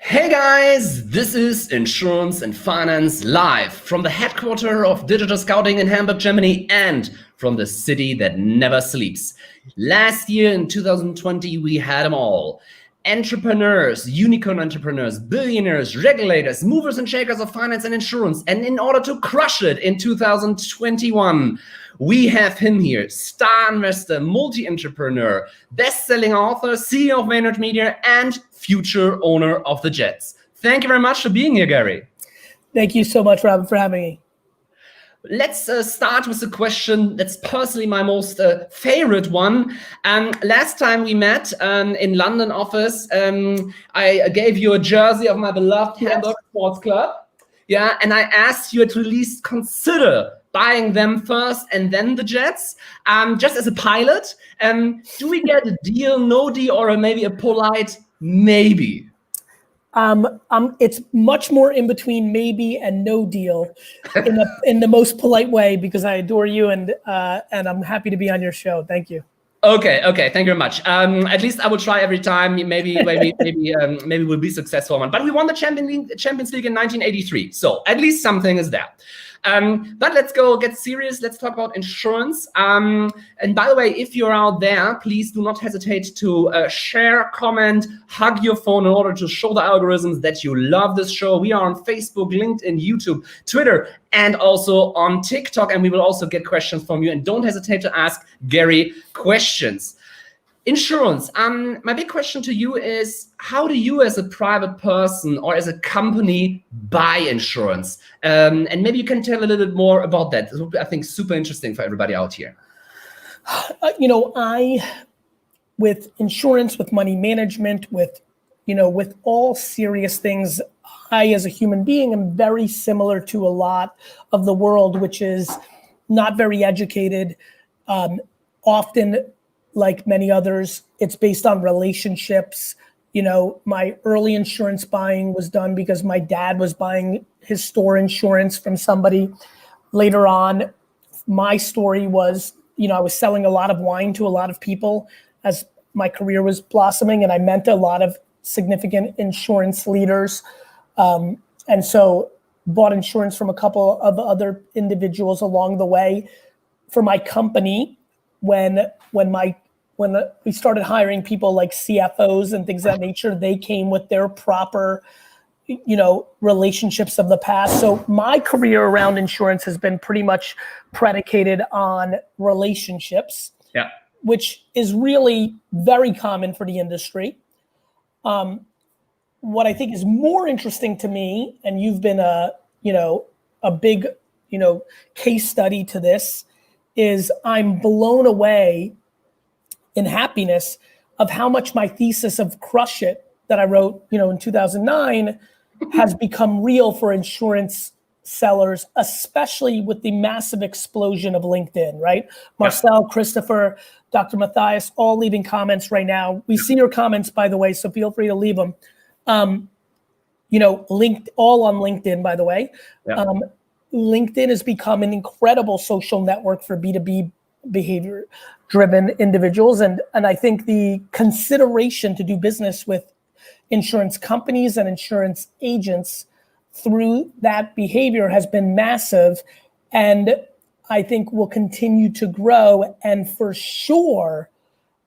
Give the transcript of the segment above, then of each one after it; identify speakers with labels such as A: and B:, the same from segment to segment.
A: Hey guys, this is Insurance and Finance live from the headquarters of Digital Scouting in Hamburg, Germany, and from the city that never sleeps. Last year in 2020, we had them all. Entrepreneurs, unicorn entrepreneurs, billionaires, regulators, movers and shakers of finance and insurance. And in order to crush it in 2021, we have him here, star investor, multi-entrepreneur, best-selling author, CEO of Vaynerchuk Media, and future owner of the Jets. Thank you very much for being here, Gary.
B: Thank you so much, Robin, for having me.
A: Let's start with a question that's personally my most favorite one. Last time we met in London office, I gave you a jersey of my beloved Hamburg Sports Club. Yeah, and I asked you to at least consider buying them first and then the Jets, just as a pilot. Do we get a deal, no deal, or maybe a polite maybe?
B: It's much more in between maybe and no deal, in the most polite way, because I adore you and I'm happy to be on your show. Thank you.
A: Okay. Thank you very much. At least I will try every time. Maybe we'll be successful one. But we won the Champions League in 1983, so at least something is there. But let's get serious. Let's talk about insurance. And by the way, if you're out there, please do not hesitate to share, comment, hug your phone in order to show the algorithms that you love this show. We are on Facebook, LinkedIn, YouTube, Twitter, and also on TikTok. And we will also get questions from you. And don't hesitate to ask Gary questions. Insurance. My big question to you is, how do you as a private person or as a company buy insurance? And maybe you can tell a little bit more about that. This would be, I think, super interesting for everybody out here.
B: With insurance, with money management, with all serious things, I, as a human being, am very similar to a lot of the world, which is not very educated, often. Like many others, it's based on relationships. My early insurance buying was done because my dad was buying his store insurance from somebody. Later on, my story was, I was selling a lot of wine to a lot of people as my career was blossoming, and I met a lot of significant insurance leaders. And so bought insurance from a couple of other individuals along the way. For my company, when we started hiring people like CFOs and things of that nature, they came with their proper, relationships of the past. So my career around insurance has been pretty much predicated on relationships, which is really very common for the industry. What I think is more interesting to me, and you've been a big, case study to this, is I'm blown away in happiness of how much my thesis of Crush It that I wrote, in 2009 has become real for insurance sellers, especially with the massive explosion of LinkedIn, right? Marcel, Christopher, Dr. Matthias, all leaving comments right now. We see your comments, by the way, so feel free to leave them. Linked all on LinkedIn, by the way. LinkedIn has become an incredible social network for B2B behavior-driven individuals. And I think the consideration to do business with insurance companies and insurance agents through that behavior has been massive, and I think will continue to grow, and for sure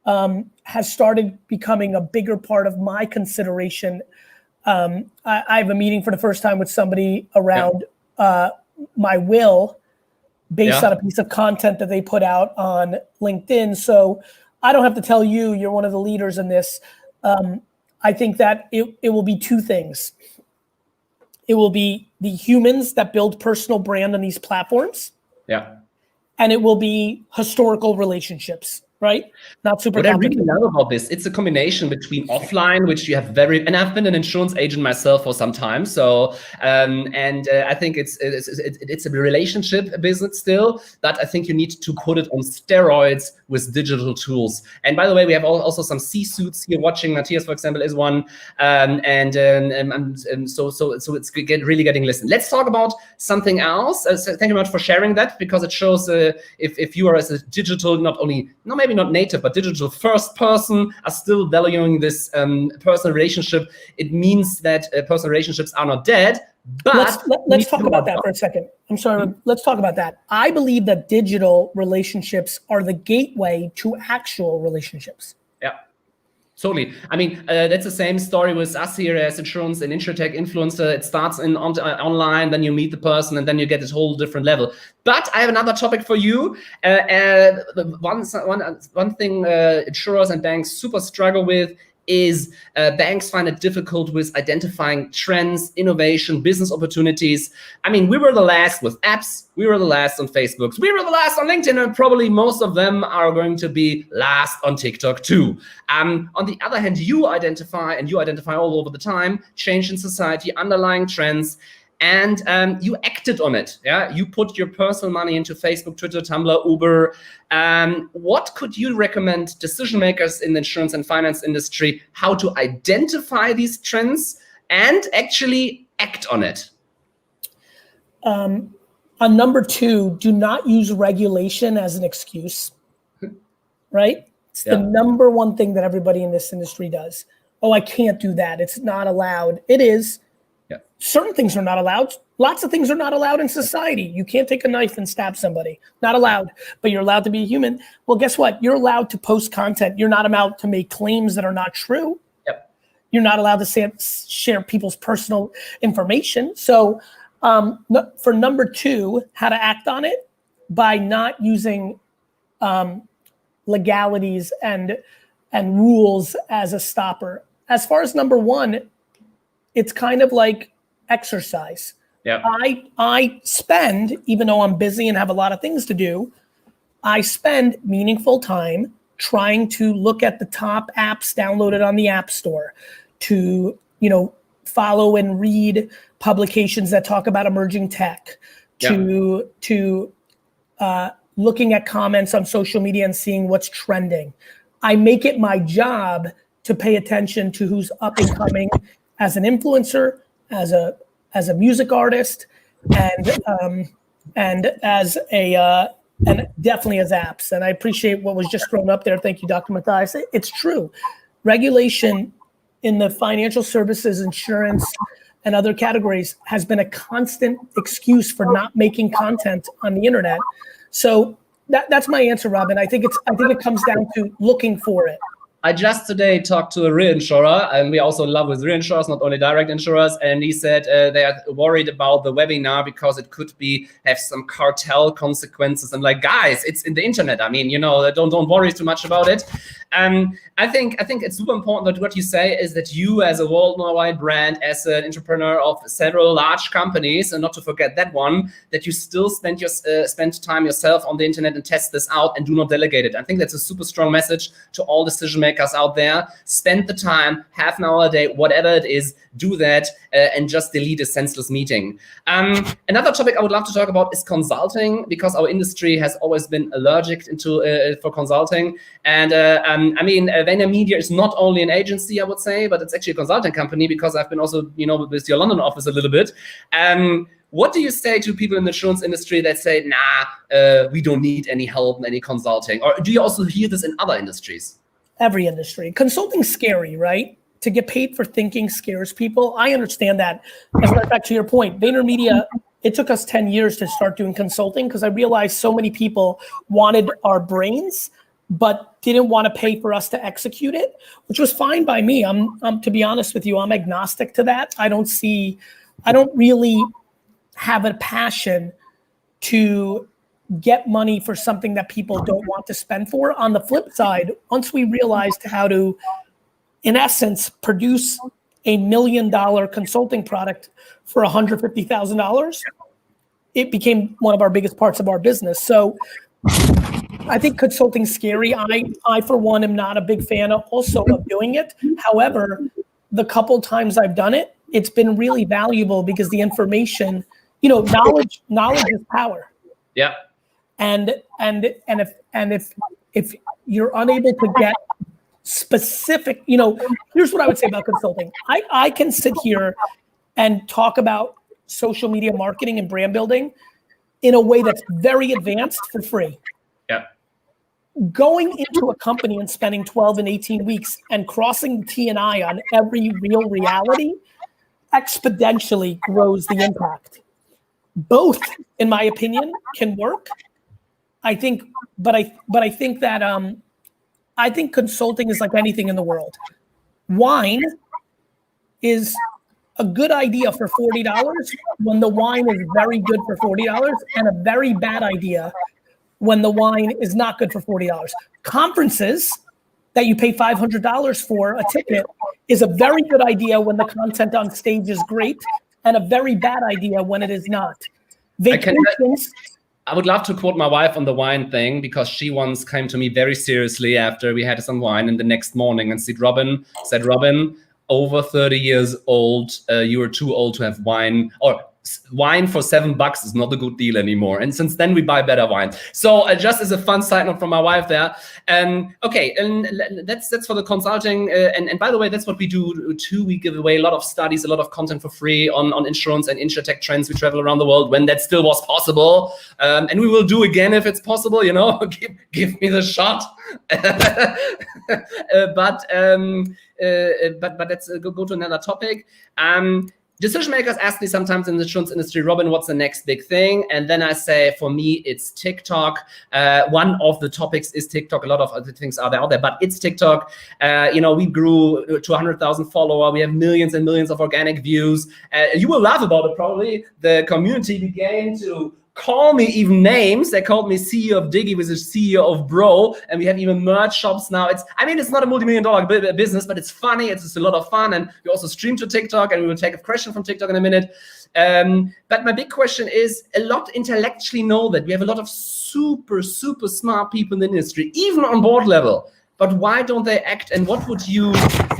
B: has started becoming a bigger part of my consideration. I have a meeting for the first time with somebody around my will, based on a piece of content that they put out on LinkedIn. So I don't have to tell you, you're one of the leaders in this. I think that it will be two things. It will be the humans that build personal brand on these platforms. And it will be historical relationships, right? Not super complicated.
A: What I really love about this, it's a combination between offline, which you have and I've been an insurance agent myself for some time. So, I think it's a relationship business still, but I think you need to put it on steroids with digital tools. And by the way, we have also some C-suits here watching. Matthias, for example, is one. So it's really getting listened. Let's talk about something else. So thank you very much for sharing that, because it shows if you are as a digital, not maybe maybe not native, but digital first person are still valuing this personal relationship. It means that personal relationships are not dead. But
B: let's talk about that for a second. I'm sorry. Let's talk about that. I believe that digital relationships are the gateway to actual relationships.
A: Yeah. Totally. I mean, that's the same story with us here as insurance and insurtech influencer. It starts online, then you meet the person, and then you get this whole different level. But I have another topic for you. One thing insurers and banks super struggle with is banks find it difficult with identifying trends, innovation, business opportunities. I mean, we were the last with apps. We were the last on Facebook. We were the last on LinkedIn, and probably most of them are going to be last on TikTok too. On the other hand, you identify all over the time, change in society, underlying trends, and you acted on it. Yeah, you put your personal money into Facebook, Twitter, Tumblr, Uber. What could you recommend decision makers in the insurance and finance industry how to identify these trends and actually act on it?
B: On number 2, do not use regulation as an excuse. Right? It's the number one thing that everybody in this industry does. Oh, I can't do that. It's not allowed. It is. Certain things are not allowed. Lots of things are not allowed in society. You can't take a knife and stab somebody. Not allowed, but you're allowed to be a human. Well, guess what? You're allowed to post content. You're not allowed to make claims that are not true. You're not allowed to share people's personal information. So for number 2, how to act on it, by not using legalities and rules as a stopper. As far as number 1, it's kind of like exercise. I spend, even though I'm busy and have a lot of things to do, I spend meaningful time trying to look at the top apps downloaded on the App Store, to follow and read publications that talk about emerging tech, to looking at comments on social media and seeing what's trending. I make it my job to pay attention to who's up and coming as an influencer, as a music artist, and as and definitely as apps. And I appreciate what was just thrown up there. Thank you, Dr. Matthias. It's true. Regulation in the financial services, insurance, and other categories has been a constant excuse for not making content on the internet. So that's my answer, Robin. I think it comes down to looking for it.
A: I just today talked to a reinsurer, and we also love with reinsurers, not only direct insurers, and he said they are worried about the webinar because it could have some cartel consequences. I'm like, guys, it's in the internet. I mean, don't worry too much about it. I think it's super important that what you say is that you, as a worldwide brand, as an entrepreneur of several large companies, and not to forget that one, that you still spend time yourself on the internet and test this out and do not delegate it. I think that's a super strong message to all decision makers out there. Spend the time, half an hour a day, whatever it is, do that, and just delete a senseless meeting. Another topic I would love to talk about is consulting, because our industry has always been allergic for consulting. And I mean, VaynerMedia is not only an agency, I would say, but it's actually a consulting company, because I've been also, with your London office a little bit. What do you say to people in the insurance industry that say, nah, we don't need any help and any consulting? Or do you also hear this in other industries?
B: Every industry. Consulting's scary, right? To get paid for thinking scares people. I understand that. As a matter of fact, to your point, VaynerMedia, it took us 10 years to start doing consulting, because I realized so many people wanted our brains, but didn't want to pay for us to execute it, which was fine by me. I'm to be honest with you, I'm agnostic to that. I don't really have a passion to get money for something that people don't want to spend for. On the flip side, once we realized how to, in essence, produce $1 million consulting product for $150,000, it became one of our biggest parts of our business. So I think consulting's scary. I for one, am not a big fan also of doing it. However, the couple times I've done it, it's been really valuable, because the information, knowledge is power.
A: Yeah.
B: And if you're unable to get specific, here's what I would say about consulting. I can sit here and talk about social media marketing and brand building in a way that's very advanced for free.
A: Yeah.
B: going into a company and spending 12 and 18 weeks and crossing T&I on every real reality exponentially grows the impact. Both, in my opinion, can work. I think, but I think that I think consulting is like anything in the world. Wine is a good idea for $40 when the wine is very good for $40, and a very bad idea when the wine is not good for $40. Conferences that you pay $500 for a ticket is a very good idea when the content on stage is great, and a very bad idea when it is not. Vacations.
A: I would love to quote my wife on the wine thing, because she once came to me very seriously after we had some wine, and the next morning and said, Robin, over 30 years old, you are too old to have wine, or wine for $7 is not a good deal anymore. And since then we buy better wine. So just as a fun side note from my wife there. Okay, and that's for the consulting. And by the way, that's what we do too. We give away a lot of studies, a lot of content for free on insurance and insurtech trends. We travel around the world when that still was possible. And we will do again if it's possible, give me the shot. But let's go to another topic. Decision makers ask me sometimes in the insurance industry, Robin, what's the next big thing? And then I say, for me, it's TikTok. One of the topics is TikTok. A lot of other things are out there, but it's TikTok. We grew to 100,000 followers. We have millions and millions of organic views. You will laugh about it probably. The community began to call me even names. They called me CEO of Diggy, which is CEO of Bro, and we have even merch shops now. It's not a multi-million-dollar business, but it's funny. It's just a lot of fun, and we also stream to TikTok, and we will take a question from TikTok in a minute. But my big question is, a lot intellectually know that we have a lot of super, super smart people in the industry, even on board level. But why don't they act? And what would you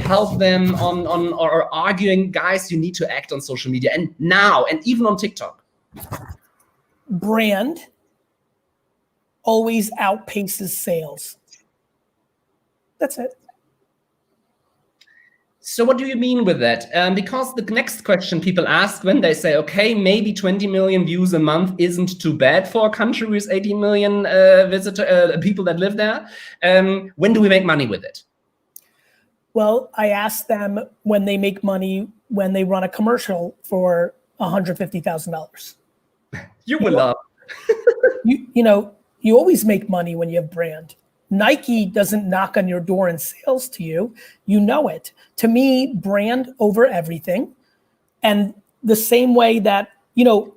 A: help them on or arguing, guys, you need to act on social media and now, and even on TikTok?
B: Brand always outpaces sales. That's it.
A: So what do you mean with that? Because the next question people ask when they say, okay, maybe 20 million views a month isn't too bad for a country with 80 million people that live there. When do we make money with it?
B: Well, I ask them when they make money when they run a commercial for $150,000.
A: You will love.
B: You always make money when you have brand. Nike doesn't knock on your door and sales to you. You know it. To me, brand over everything. And the same way that,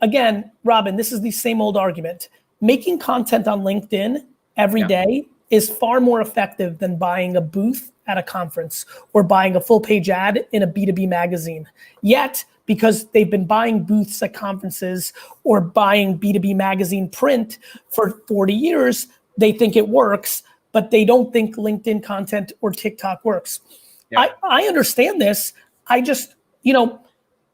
B: again, Robin, this is the same old argument. Making content on LinkedIn every day is far more effective than buying a booth at a conference or buying a full page ad in a B2B magazine. Yet, because they've been buying booths at conferences or buying B2B magazine print for 40 years, they think it works, but they don't think LinkedIn content or TikTok works. Yeah. I understand this. I just,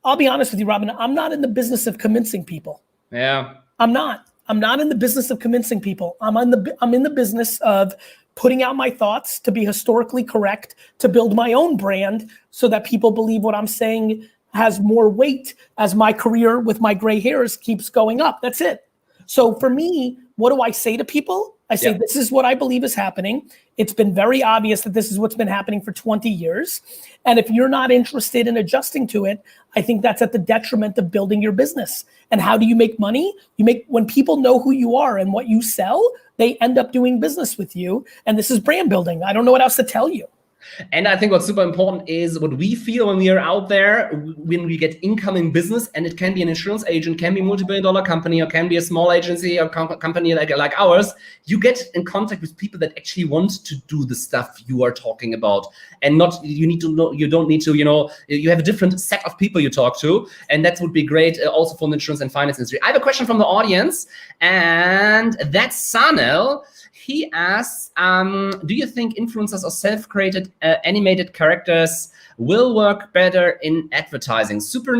B: I'll be honest with you, Robin, I'm not in the business of convincing people.
A: Yeah.
B: I'm not in the business of convincing people. I'm in the business of putting out my thoughts to be historically correct, to build my own brand so that people believe what I'm saying has more weight as my career with my gray hairs keeps going up. That's it. So for me, what do I say to people? I say, this is what I believe is happening. It's been very obvious that this is what's been happening for 20 years. And if you're not interested in adjusting to it, I think that's at the detriment of building your business. And how do you make money? When people know who you are and what you sell, they end up doing business with you. And this is brand building. I don't know what else to tell you.
A: And I think what's super important is what we feel when we are out there, when we get incoming business, and it can be an insurance agent, can be a multi-billion-dollar company, or can be a small agency or company like ours. You get in contact with people that actually want to do the stuff you are talking about, and you have a different set of people you talk to, and that would be great also for the insurance and finance industry. I have a question from the audience, and that's Sanel. He asks, do you think influencers or self-created animated characters will work better in advertising? Super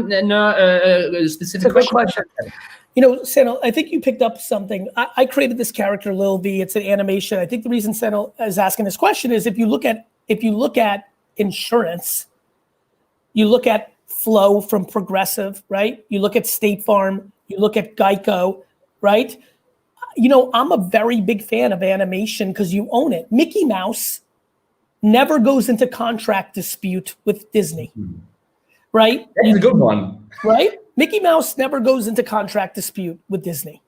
A: specific question.
B: Sanel, I think you picked up something. I created this character, Lil V. It's an animation. I think the reason Sanel is asking this question is if you look at insurance, you look at Flow from Progressive, right? You look at State Farm, you look at Geico, right? I'm a very big fan of animation because you own it. Mickey Mouse never goes into contract dispute with Disney, right?
A: That's a good one.
B: Right? Mickey Mouse never goes into contract dispute with Disney.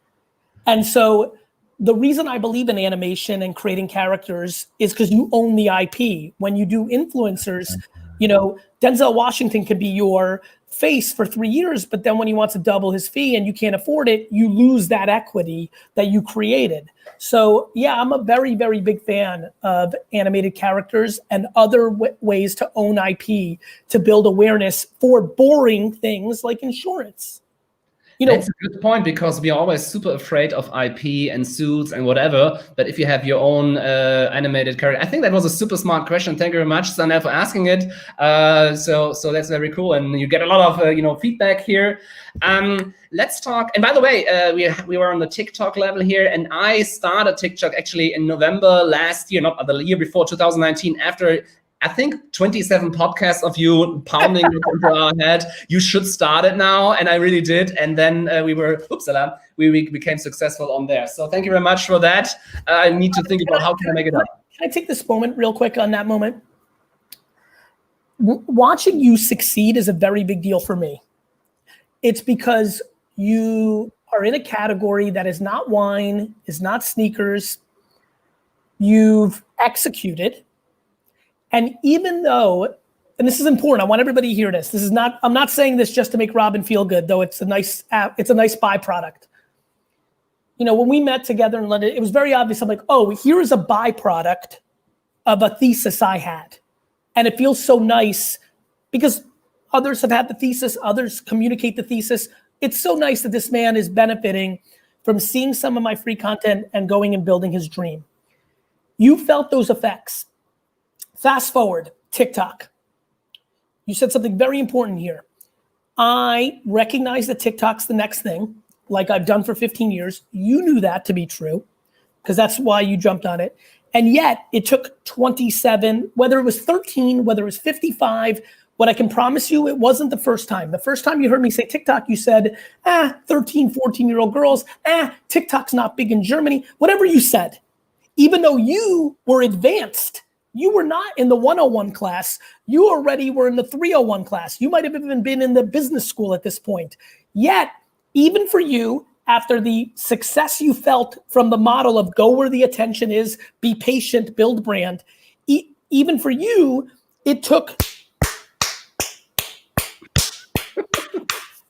B: And so the reason I believe in animation and creating characters is because you own the IP. When you do influencers, Denzel Washington could be your face for 3 years, but then when he wants to double his fee and you can't afford it, you lose that equity that you created. So yeah, I'm a very, very big fan of animated characters and other ways to own IP to build awareness for boring things like insurance.
A: That's a good point, because we are always super afraid of IP and suits and whatever. But if you have your own animated character, I think that was a super smart question. Thank you very much, Sanel, for asking it. So that's very cool, and you get a lot of feedback here. Let's talk. And by the way, we were on the TikTok level here, and I started TikTok actually in November last year, not the year before, 2019, after I think 27 podcasts of you pounding it into our head. You should start it now, and I really did. And then we became successful on there. So thank you very much for that. I need to think about how can I make it up.
B: Can I take this moment real quick on that moment? Watching you succeed is a very big deal for me. It's because you are in a category that is not wine, is not sneakers. You've executed. And even though, and this is important, I want everybody to hear this. I'm not saying this just to make Robin feel good, though it's a nice byproduct. When we met together in London, it was very obvious. I'm like, oh, here is a byproduct of a thesis I had. And it feels so nice because others have had the thesis, others communicate the thesis. It's so nice that this man is benefiting from seeing some of my free content and going and building his dream. You felt those effects. Fast forward, TikTok. You said something very important here. I recognize that TikTok's the next thing, like I've done for 15 years. You knew that to be true because that's why you jumped on it. And yet it took 27, whether it was 13, whether it was 55, what I can promise you, it wasn't the first time. The first time you heard me say TikTok, you said, 13, 14-year-old girls, TikTok's not big in Germany, whatever you said. Even though you were advanced, you were not in the 101 class. You already were in the 301 class. You might have even been in the business school at this point. Yet, even for you, after the success you felt from the model of go where the attention is, be patient, build brand, even for you, it took.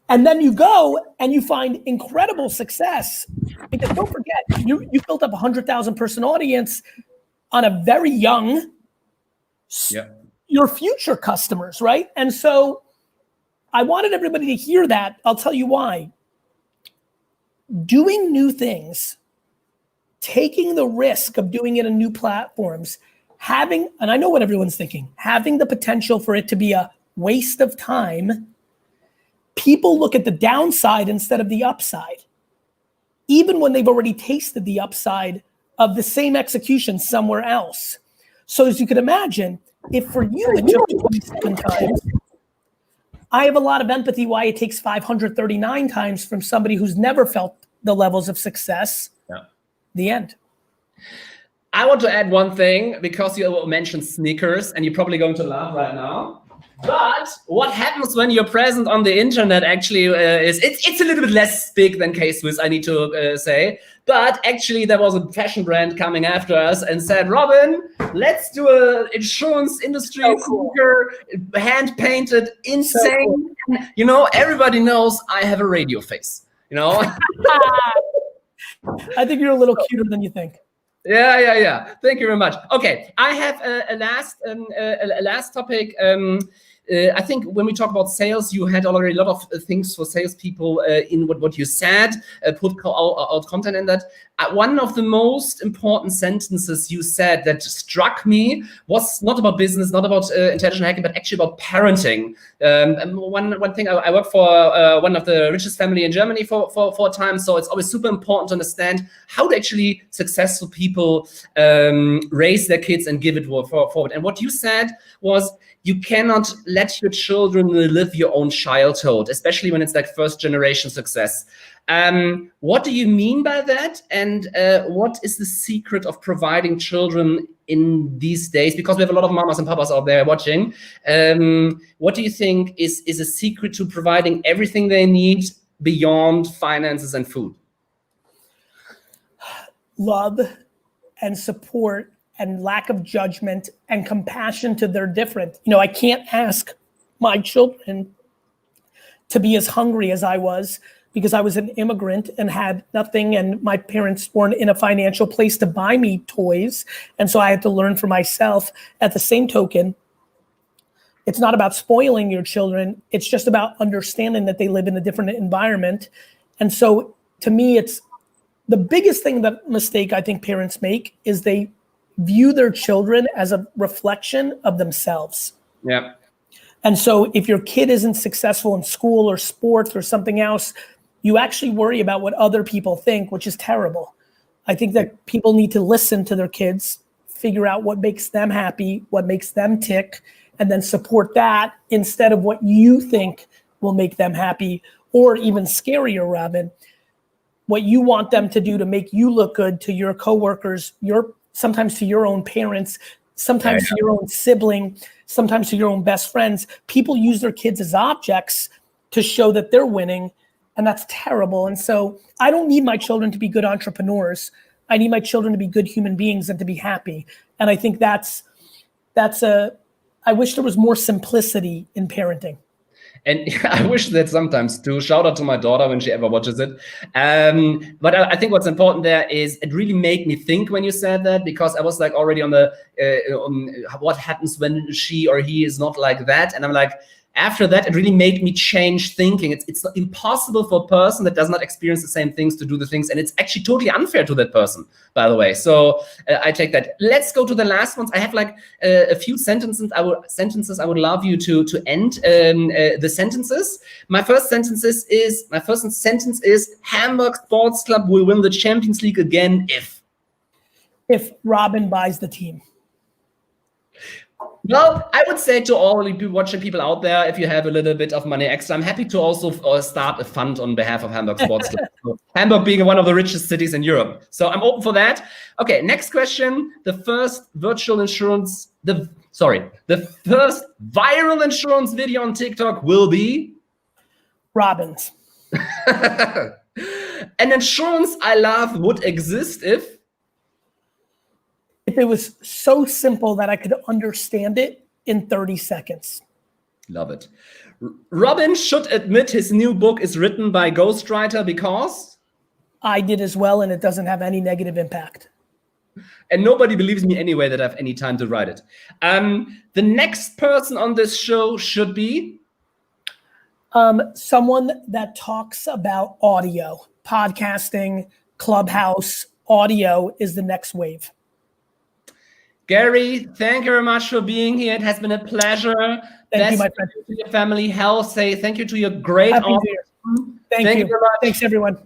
B: And then you go and you find incredible success. Because don't forget, you built up a 100,000 person audience on a very young, your future customers, right? And so I wanted everybody to hear that. I'll tell you why. Doing new things, taking the risk of doing it in new platforms, and I know what everyone's thinking, having the potential for it to be a waste of time. People look at the downside instead of the upside, even when they've already tasted the upside of the same execution somewhere else. So as you can imagine, if for you it took 27 times, I have a lot of empathy why it takes 539 times from somebody who's never felt the levels of success. The end.
A: I want to add one thing, because you mentioned sneakers and you're probably going to laugh right now. But what happens when you're present on the internet actually is it's a little bit less big than K-Swiss, I need to say. But actually there was a fashion brand coming after us and said, Robin, let's do a insurance industry sneaker, hand painted, insane. So cool. Everybody knows I have a radio face, I
B: think you're a little cuter than you think.
A: Yeah. Thank you very much. Okay, I have a last topic. I think when we talk about sales, you had already a lot of things for salespeople in what you said, put out content in that. One of the most important sentences you said that struck me was not about business, not about intelligent hacking, but actually about parenting. And one thing, I work for one of the richest family in Germany for a time, so it's always super important to understand how to actually successful people raise their kids and give it forward. And what you said was, you cannot let your children live your own childhood, especially when it's like first generation success. What do you mean by that? And what is the secret of providing children in these days? Because we have a lot of mamas and papas out there watching. What do you think is a secret to providing everything they need beyond finances and food?
B: Love and support and lack of judgment and compassion to their different. You know, I can't ask my children to be as hungry as I was because I was an immigrant and had nothing, and my parents weren't in a financial place to buy me toys. And so I had to learn for myself. At the same token, it's not about spoiling your children. It's just about understanding that they live in a different environment. And so to me, it's the biggest mistake I think parents make is they view their children as a reflection of themselves.
A: Yeah.
B: And so if your kid isn't successful in school or sports or something else, you actually worry about what other people think, which is terrible. I think that people need to listen to their kids, figure out what makes them happy, what makes them tick, and then support that instead of what you think will make them happy, or even scarier, Robin, what you want them to do to make you look good to your coworkers, sometimes to your own parents, sometimes to your own sibling, sometimes to your own best friends. People use their kids as objects to show that they're winning, and that's terrible. And so I don't need my children to be good entrepreneurs. I need my children to be good human beings and to be happy. And I think I wish there was more simplicity in parenting.
A: And I wish that sometimes too. Shout out to my daughter when she ever watches it. But I think what's important there is it really made me think when you said that, because I was like already on the what happens when she or he is not like that. And I'm like, after that, it really made me change thinking. It's impossible for a person that does not experience the same things to do the things. And it's actually totally unfair to that person, by the way. So I take that. Let's go to the last ones. I have like a few sentences. I would love you to end the sentences. My first sentence is Hamburg Sports Club will win the Champions League again if
B: Robin buys the team.
A: Well, I would say to all watching people out there, if you have a little bit of money extra, I'm happy to also start a fund on behalf of Hamburg Sports Club. So, Hamburg being one of the richest cities in Europe. So I'm open for that. Okay, next question. The first viral insurance video on TikTok will be?
B: Robin's.
A: An insurance I love would exist if
B: it was so simple that I could understand it in 30 seconds.
A: Love it. Robin should admit his new book is written by ghostwriter because?
B: I did as well, and it doesn't have any negative impact.
A: And nobody believes me anyway that I have any time to write it. The next person on this show should be?
B: Someone that talks about audio, podcasting, Clubhouse. Audio is the next wave.
A: Gary, thank you very much for being here. It has been a pleasure.
B: Thank you, my friend.
A: To your family, health. Say thank you to your great
B: audience. Thank you very much. Thanks, everyone.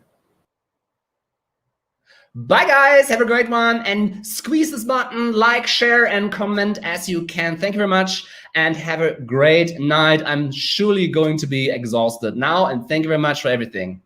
A: Bye, guys. Have a great one. And squeeze this button, like, share, and comment as you can. Thank you very much. And have a great night. I'm surely going to be exhausted now. And thank you very much for everything.